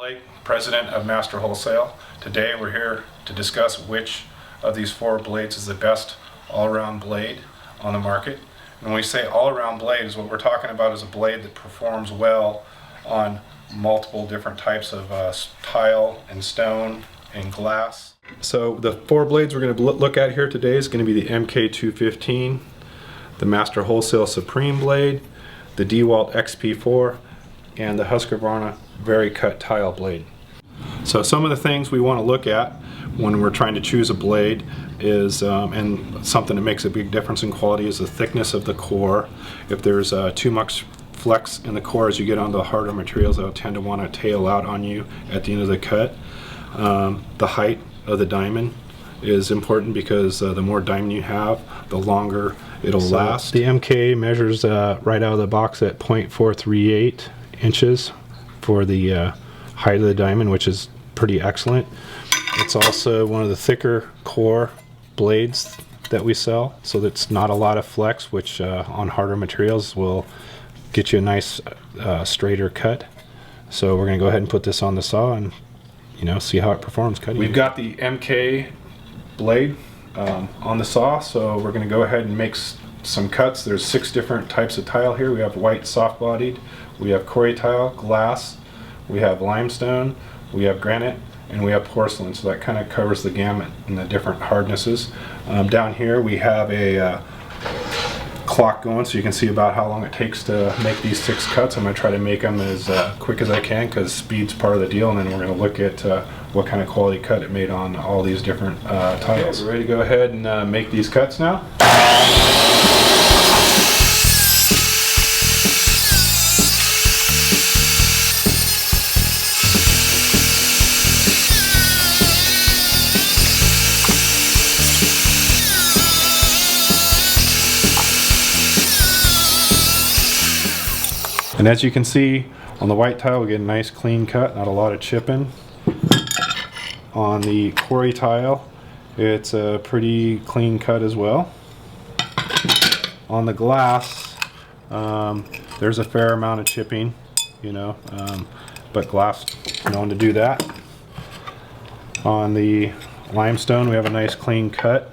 Blake, president of Master Wholesale. Today we're here to discuss which of these four blades is the best all-around blade on the market. And when we say all-around blades, what we're talking about is a blade that performs well on multiple different types of tile and stone and glass. So the four blades we're going to look at here today is going to be the MK215, the Master Wholesale Supreme blade, the Dewalt XP4, and the Husqvarna Very Cut tile blade. So some of the things we want to look at when we're trying to choose a blade is, and something that makes a big difference in quality, is the thickness of the core. If there's too much flex in the core as you get onto the harder materials, that'll tend to want to tail out on you at the end of the cut. The height of the diamond is important because the more diamond you have, the longer it'll last. The MK measures right out of the box at 0.438 inches for the height of the diamond, which is pretty excellent. It's also one of the thicker core blades that we sell, so that's not a lot of flex, which on harder materials will get you a nice straighter cut. So we're going to go ahead and put this on the saw and see how it performs cutting. We've got the MK blade on the saw, so we're going to go ahead and make some cuts. There's 6 different types of tile here. We have white soft bodied, we have quarry tile, glass, we have limestone, we have granite, and we have porcelain. So that kind of covers the gamut in the different hardnesses. Down here we have a clock going, so you can see about how long it takes to make these 6 cuts. I'm going to try to make them as quick as I can because speed's part of the deal, and then we're going to look at what kind of quality cut it made on all these different tiles. Okay, we're ready to go ahead and make these cuts now. And as you can see, on the white tile we get a nice clean cut, not a lot of chipping. On the quarry tile, it's a pretty clean cut as well. On the glass, there's a fair amount of chipping, but glass known to do that. On the limestone, we have a nice clean cut.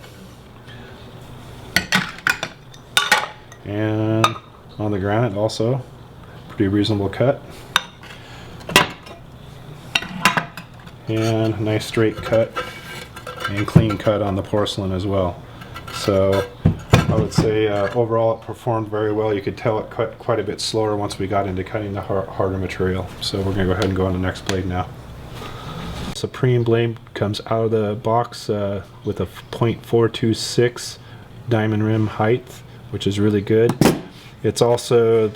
And on the granite also, pretty reasonable cut, and a nice straight cut and clean cut on the porcelain as well. So I would say overall it performed very well. You could tell it cut quite a bit slower once we got into cutting the harder material. So we're going to go ahead and go on the next blade now. Supreme blade comes out of the box with a 0.426 diamond rim height, which is really good. It's also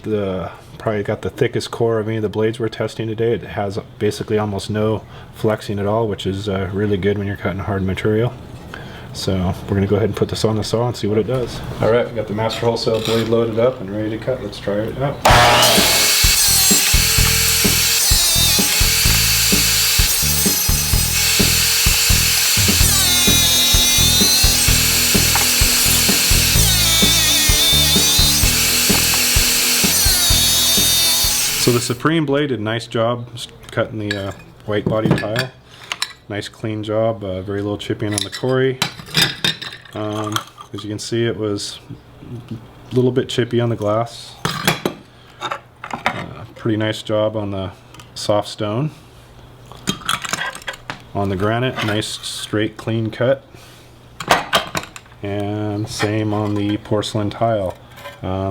probably got the thickest core of any of the blades we're testing today. It has basically almost no flexing at all, which is really good when you're cutting hard material. So we're going to go ahead and put this on the saw and see what it does. Alright, we got the Master Wholesale blade loaded up and ready to cut. Let's try it out. So the Supreme blade did a nice job cutting the white body tile. Nice clean job, very little chipping on the quarry. As you can see, it was a little bit chippy on the glass. Pretty nice job on the soft stone. On the granite, nice straight clean cut. And same on the porcelain tile.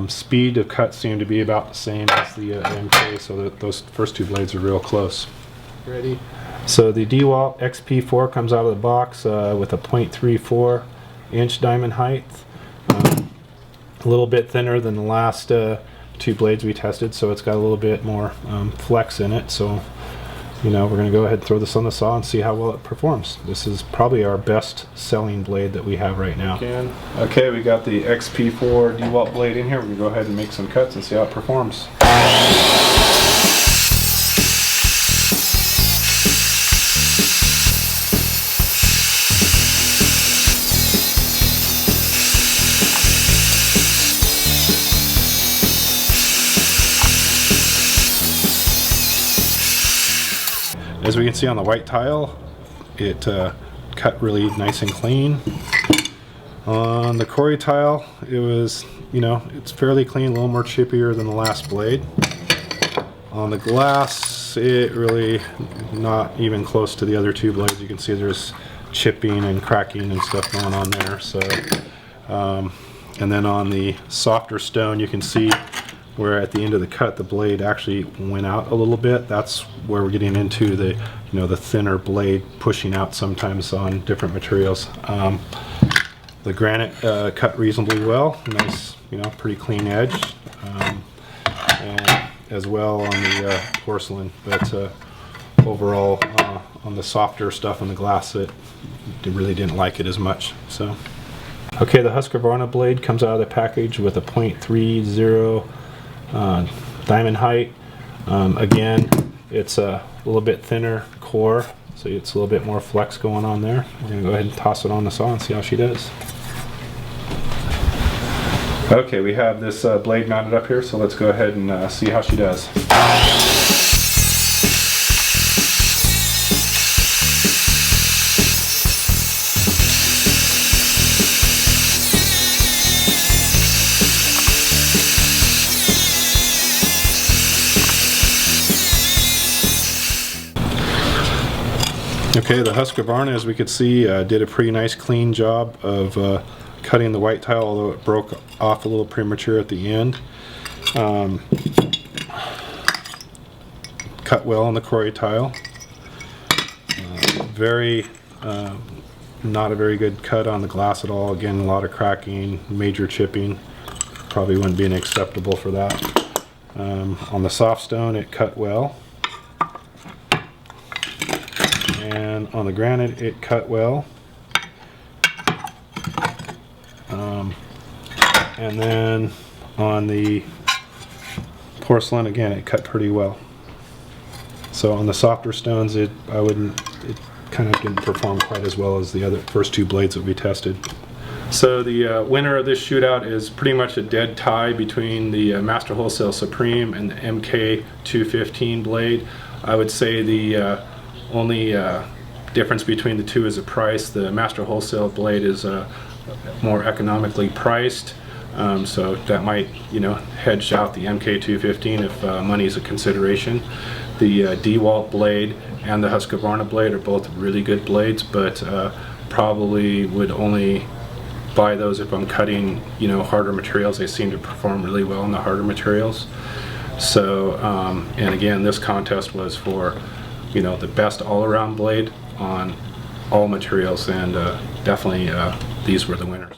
Speed of cut seemed to be about the same as the MK, so that those first 2 blades are real close. Ready? So the Dewalt XP4 comes out of the box with a 0.34 inch diamond height. A little bit thinner than the last 2 blades we tested, so it's got a little bit more flex in it. So we're going to go ahead and throw this on the saw and see how well it performs. This is probably our best selling blade that we have right now. Okay, we got the XP4 Dewalt blade in here. We're going to go ahead and make some cuts and see how it performs. As we can see on the white tile, it cut really nice and clean. On the Cory tile, it was, you know, it's fairly clean, a little more chippier than the last blade. On the glass, it really not even close to the other two blades. You can see there's chipping and cracking and stuff going on there. So, and then on the softer stone, you can see where at the end of the cut the blade actually went out a little bit. That's where we're getting into the, you know, the thinner blade pushing out sometimes on different materials. The granite cut reasonably well, nice, you know, pretty clean edge, and as well on the porcelain. But overall, on the softer stuff on the glass, it really didn't like it as much. So, okay, the Husqvarna blade comes out of the package with a .30 diamond height. Again, it's a little bit thinner core, so it's a little bit more flex going on there. We're going to go ahead and toss it on the saw and see how she does. Okay, we have this blade mounted up here, so let's go ahead and see how she does. Okay, the Husqvarna, as we could see, did a pretty nice clean job of cutting the white tile, although it broke off a little premature at the end. Cut well on the Cory tile. Not a very good cut on the glass at all. Again, a lot of cracking, major chipping. Probably wouldn't be acceptable for that. On the soft stone, it cut well. And on the granite, it cut well. And then on the porcelain, again, it cut pretty well. So on the softer stones, it kind of didn't perform quite as well as the other first two blades that we tested. So the winner of this shootout is pretty much a dead tie between the Master Wholesale Supreme and the MK215 blade. I would say the only difference between the two is the price. The Master Wholesale blade is more economically priced, so that might, you know, hedge out the MK215 if money is a consideration. The Dewalt blade and the Husqvarna blade are both really good blades, but probably would only buy those if I'm cutting, you know, harder materials. They seem to perform really well in the harder materials. So, and again, this contest was for, you know, the best all-around blade on all materials, and definitely these were the winners.